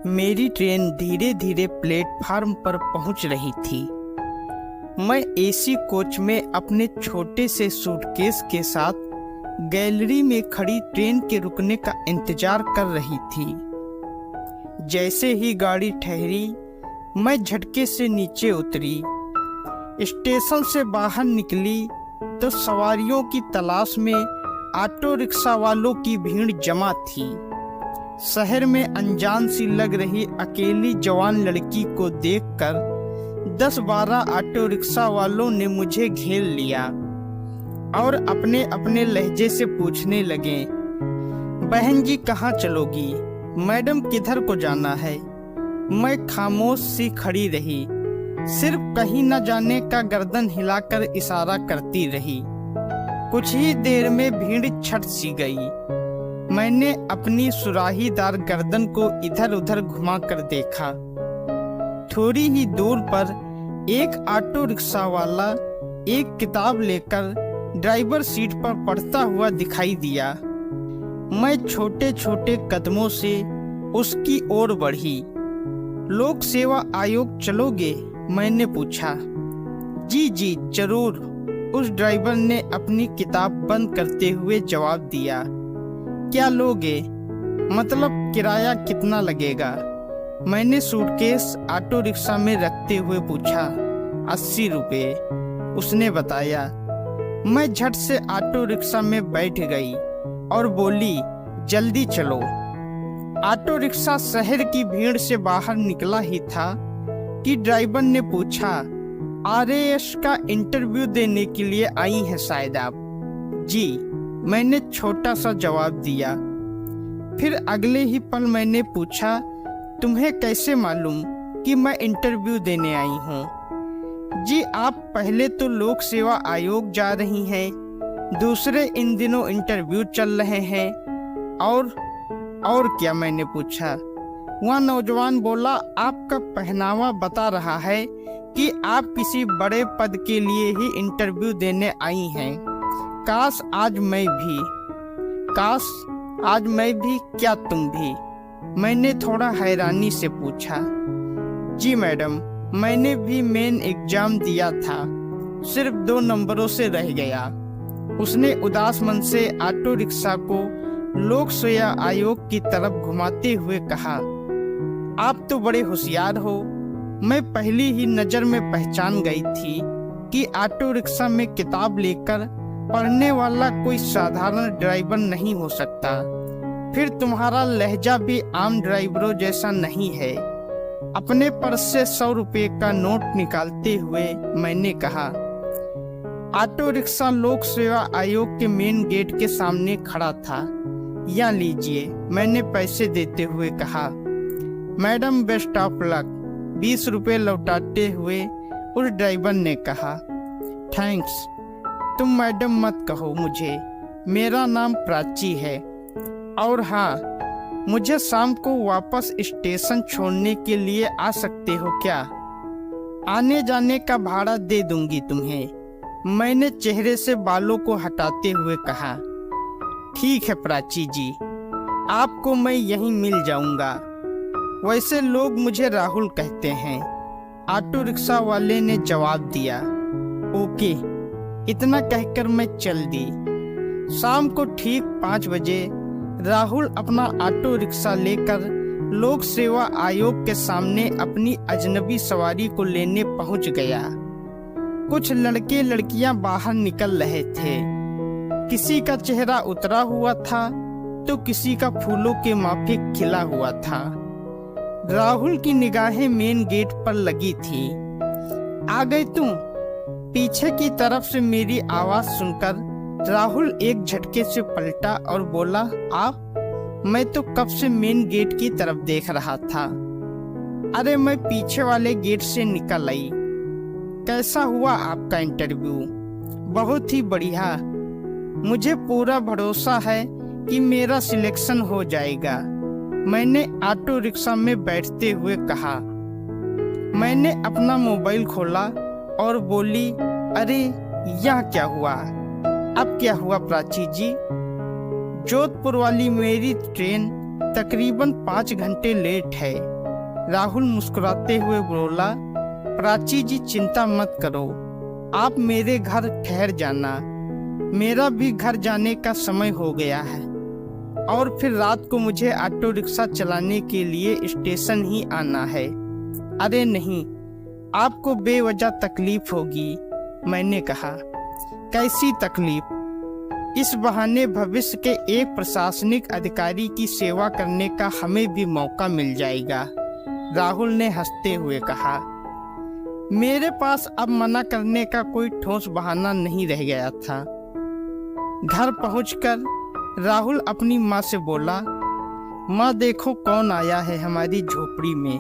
मेरी ट्रेन धीरे धीरे प्लेटफार्म पर पहुंच रही थी। मैं एसी कोच में अपने छोटे से सूटकेस के साथ गैलरी में खड़ी ट्रेन के रुकने का इंतजार कर रही थी। जैसे ही गाड़ी ठहरी, मैं झटके से नीचे उतरी। स्टेशन से बाहर निकली तो सवारियों की तलाश में ऑटो रिक्शा वालों की भीड़ जमा थी। शहर में अनजान सी लग रही अकेली जवान लड़की को देखकर 10-12 ऑटो रिक्शा वालों ने मुझे घेर लिया और अपने अपने लहजे से पूछने लगे, बहन जी कहाँ चलोगी? मैडम किधर को जाना है? मैं खामोश सी खड़ी रही, सिर्फ कहीं न जाने का गर्दन हिलाकर इशारा करती रही। कुछ ही देर में भीड़ छट सी गई। मैंने अपनी सुराहीदार गर्दन को इधर उधर घुमाकर देखा। थोड़ी ही दूर पर एक ऑटो रिक्शा वाला एक किताब लेकर ड्राइवर सीट पर पढ़ता हुआ दिखाई दिया। मैं छोटे छोटे कदमों से उसकी ओर बढ़ी। लोक सेवा आयोग चलोगे? मैंने पूछा। जी जी जरूर, उस ड्राइवर ने अपनी किताब बंद करते हुए जवाब दिया। क्या लोगे? मतलब किराया कितना लगेगा? मैंने सूटकेस ऑटो रिक्शा में रखते हुए पूछा। 80 रुपये, उसने बताया। मैं झट से ऑटो रिक्शा में बैठ गई और बोली, जल्दी चलो। ऑटो रिक्शा शहर की भीड़ से बाहर निकला ही था कि ड्राइवर ने पूछा, आरएएस का इंटरव्यू देने के लिए आई हैं शायद आप? जी, मैंने छोटा सा जवाब दिया। फिर अगले ही पल मैंने पूछा, तुम्हें कैसे मालूम कि मैं इंटरव्यू देने आई हूँ? जी, आप पहले तो लोक सेवा आयोग जा रही हैं, दूसरे इन दिनों इंटरव्यू चल रहे हैं। और क्या? मैंने पूछा। वह नौजवान बोला, आपका पहनावा बता रहा है कि आप किसी बड़े पद के लिए ही इंटरव्यू देने आई हैं। काश आज मैं भी, क्या तुम भी? मैंने थोड़ा हैरानी से पूछा। जी मैडम, मैंने भी मेन एग्जाम दिया था, सिर्फ 2 नंबरों से रह गया। उसने उदास मन से ऑटो रिक्शा को लोक सेवा आयोग की तरफ घुमाते हुए कहा। आप तो बड़े होशियार हो। मैं पहली ही नजर में पहचान गई थी कि ऑटो रिक्शा में किताब लेकर पढ़ने वाला कोई साधारण ड्राइवर नहीं हो सकता। फिर तुम्हारा लहजा भी आम ड्राइवरों जैसा नहीं है। अपने पर्स से 100 रुपये का नोट निकालते हुए मैंने कहा। ऑटो रिक्शा लोक सेवा आयोग के मेन गेट के सामने खड़ा था। या लीजिए, मैंने पैसे देते हुए कहा। मैडम बेस्ट ऑफ लक, 20 रुपये लौटाते हुए उस ड्राइवर ने कहा। थैंक्स, तुम मैडम मत कहो मुझे, मेरा नाम प्राची है। और हाँ, मुझे शाम को वापस स्टेशन छोड़ने के लिए आ सकते हो क्या? आने जाने का भाड़ा दे दूंगी तुम्हें, मैंने चेहरे से बालों को हटाते हुए कहा। ठीक है प्राची जी, आपको मैं यहीं मिल जाऊंगा। वैसे लोग मुझे राहुल कहते हैं, ऑटो रिक्शा वाले ने जवाब दिया। ओके, इतना कहकर मैं चल दी। शाम को ठीक 5 बजे राहुल अपना ऑटो रिक्शा लेकर लोक सेवा आयोग के सामने अपनी अजनबी सवारी को लेने पहुंच गया। कुछ लड़के लड़कियां बाहर निकल रहे थे। किसी का चेहरा उतरा हुआ था तो किसी का फूलों के माफिक खिला हुआ था। राहुल की निगाहें मेन गेट पर लगी थी। आ गई तुम? पीछे की तरफ से मेरी आवाज सुनकर राहुल एक झटके से पलटा और बोला, आप? मैं तो कब से मेन गेट की तरफ देख रहा था। अरे मैं पीछे वाले गेट से निकल आई। कैसा हुआ आपका इंटरव्यू? बहुत ही बढ़िया, मुझे पूरा भरोसा है कि मेरा सिलेक्शन हो जाएगा, मैंने ऑटो रिक्शा में बैठते हुए कहा। मैंने अपना मोबाइल खोला और बोली, अरे यह क्या हुआ? अब क्या हुआ प्राची जी? जोधपुर वाली मेरी ट्रेन तकरीबन 5 घंटे लेट है। राहुल मुस्कुराते हुए बोला, प्राची जी चिंता मत करो, आप मेरे घर ठहर जाना, मेरा भी घर जाने का समय हो गया है और फिर रात को मुझे ऑटो रिक्शा चलाने के लिए स्टेशन ही आना है। अरे नहीं, आपको बेवजह तकलीफ होगी, मैंने कहा। कैसी तकलीफ? इस बहाने भविष्य के एक प्रशासनिक अधिकारी की सेवा करने का हमें भी मौका मिल जाएगा, राहुल ने हंसते हुए कहा। मेरे पास अब मना करने का कोई ठोस बहाना नहीं रह गया था। घर पहुंचकर राहुल अपनी माँ से बोला, माँ देखो कौन आया है हमारी झोपड़ी में।